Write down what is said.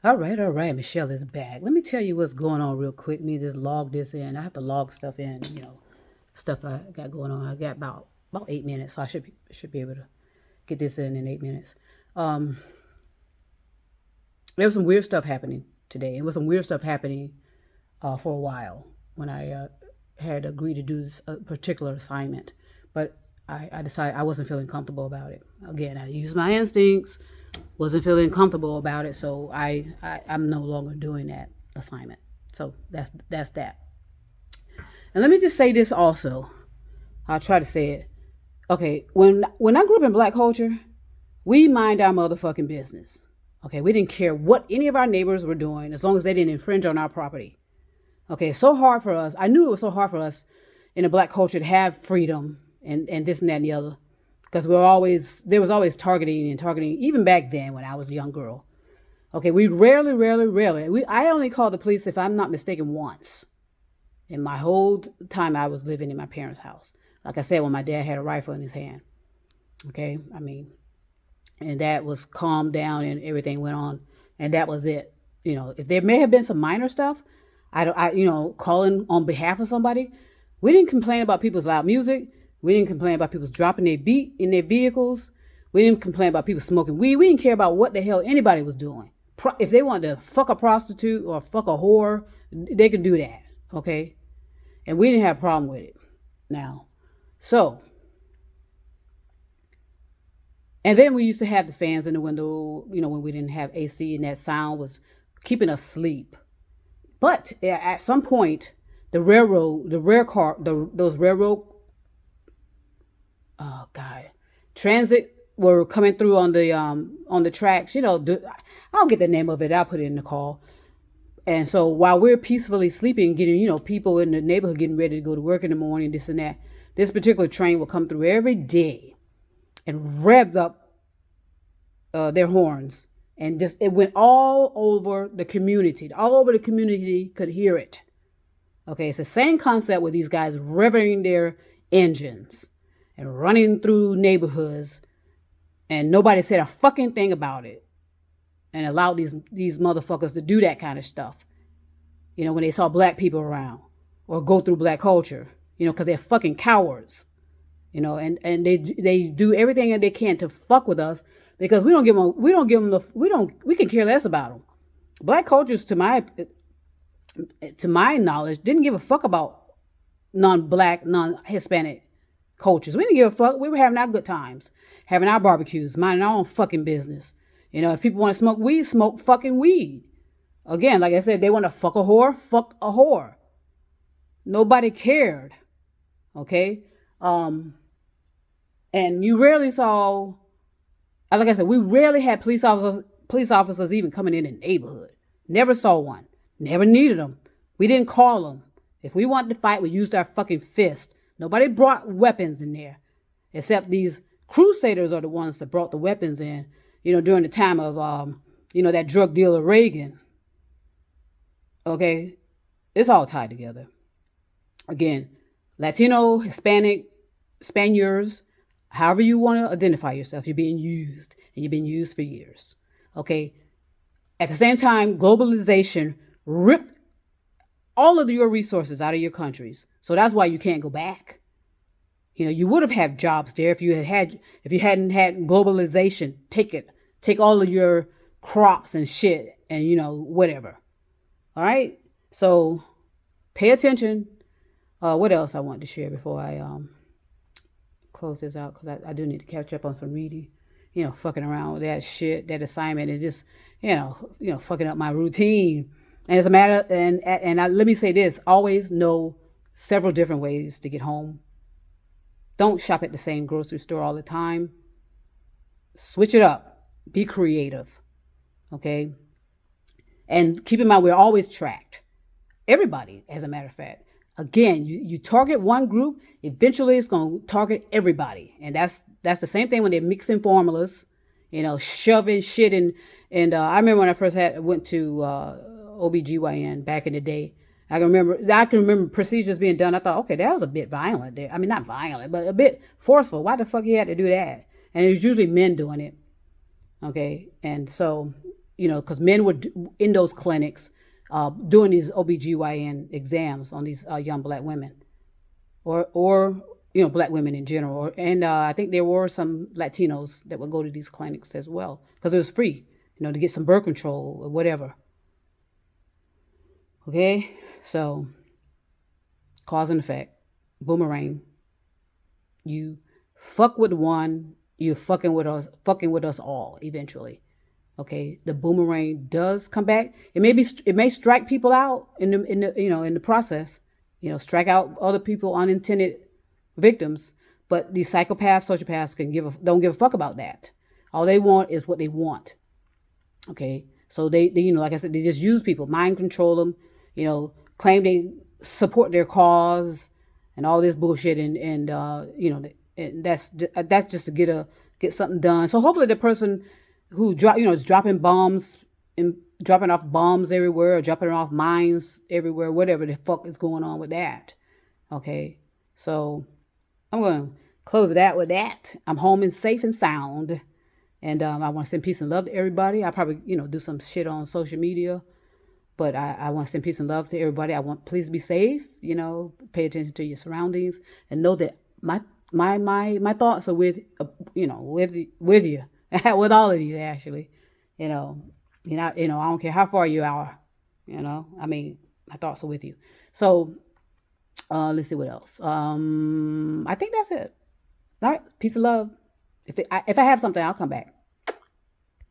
All right. Michelle is back. Let me tell you what's going on real quick. Let me just log this in. I have to log stuff in, stuff I got going on. I got about 8 minutes, so I should be able to get this in 8 minutes. Um, there was some weird stuff happening today. It was some weird stuff happening for a while when I had agreed to do this particular assignment, but I decided I wasn't feeling comfortable about it. Again, I used my instincts, wasn't feeling comfortable about it, so I'm no longer doing that assignment. So that's that. And let me just say this also. I'll try to say it. Okay, when I grew up in black culture, we mind our motherfucking business. Okay, we didn't care what any of our neighbors were doing as long as they didn't infringe on our property. Okay, it's so hard for us. I knew it was so hard for us in a black culture to have freedom and this and that and the other. Because there was always targeting, even back then when I was a young girl. Okay, we rarely, I only called the police, if I'm not mistaken, once in my whole time I was living in my parents' house. Like I said, when my dad had a rifle in his hand. Okay, I mean, and that was calmed down and everything went on, and that was it. If there may have been some minor stuff, calling on behalf of somebody, we didn't complain about people's loud music. We didn't complain about people dropping their beat in their vehicles. We didn't complain about people smoking weed. We didn't care about what the hell anybody was doing. If they wanted to fuck a prostitute or fuck a whore, they can do that, okay? And we didn't have a problem with it. Now, so, and then we used to have the fans in the window, when we didn't have AC, and that sound was keeping us asleep. But at some point, those railroad, oh god, transit were coming through on the tracks. I'll get the name of it. I'll put it in the call. And so while we're peacefully sleeping, getting people in the neighborhood getting ready to go to work in the morning, this and that, this particular train will come through every day and rev up their horns, and just it went all over the community. All over the community could hear it. Okay, it's the same concept with these guys revving their engines and running through neighborhoods, and nobody said a fucking thing about it, and allowed these motherfuckers to do that kind of stuff. When they saw black people around or go through black culture, because they're fucking cowards. And they do everything that they can to fuck with us because we can care less about them. Black cultures, to my knowledge, didn't give a fuck about non-black, non-Hispanic cultures. We didn't give a fuck. We were having our good times, having our barbecues, minding our own fucking business. If people want to smoke weed, smoke fucking weed. Again, like I said, they want to fuck a whore. Nobody cared. Okay? And you rarely saw, like I said, we rarely had police officers even coming in the neighborhood. Never saw one. Never needed them. We didn't call them. If we wanted to fight, we used our fucking fist. Nobody brought weapons in there, except these crusaders are the ones that brought the weapons in, during the time of, that drug dealer Reagan. Okay? It's all tied together. Again, Latino, Hispanic, Spaniards, however you want to identify yourself, you're being used, and you've been used for years. Okay? At the same time, globalization ripped all of your resources out of your countries. So that's why you can't go back. You would have had jobs there if you hadn't had globalization take all of your crops and shit and whatever. All right? So pay attention. What else I want to share before I close this out, because I do need to catch up on some reading. Fucking around with that shit, that assignment, and just fucking up my routine. And as a matter, let me say this: always know several different ways to get home. Don't shop at the same grocery store all the time. Switch it up. Be creative. Okay. And keep in mind, we're always tracked. Everybody, as a matter of fact. Again, you target one group, eventually it's going to target everybody. And that's the same thing when they're mixing formulas, shoving shit in. And I remember when I first went to OBGYN back in the day. I can remember procedures being done. I thought, okay, that was a bit violent there. I mean, not violent, but a bit forceful. Why the fuck he had to do that? And it was usually men doing it. Okay. And so because men were in those clinics doing these OBGYN exams on these young black women, or black women in general. And I think there were some Latinos that would go to these clinics as well because it was free, to get some birth control or whatever. Okay, so cause and effect, boomerang. You fuck with one, you're fucking with us all eventually. Okay, the boomerang does come back. It may strike people out in the process. Strike out other people, unintended victims. But these psychopaths, sociopaths don't give a fuck about that. All they want is what they want. Okay, so they like I said, they just use people, mind control them. Claim they support their cause and all this bullshit, and that's just to get something done. So hopefully the person who is dropping bombs and dropping off bombs everywhere, or dropping off mines everywhere, whatever the fuck is going on with that. Okay, so I'm gonna close it out with that. I'm home and safe and sound, and I want to send peace and love to everybody. I probably do some shit on social media, but I want to send peace and love to everybody. Please be safe. Pay attention to your surroundings, and know that my thoughts are with you, with all of you actually. I don't care how far you are. My thoughts are with you. So let's see what else. I think that's it. All right, peace and love. If I have something, I'll come back.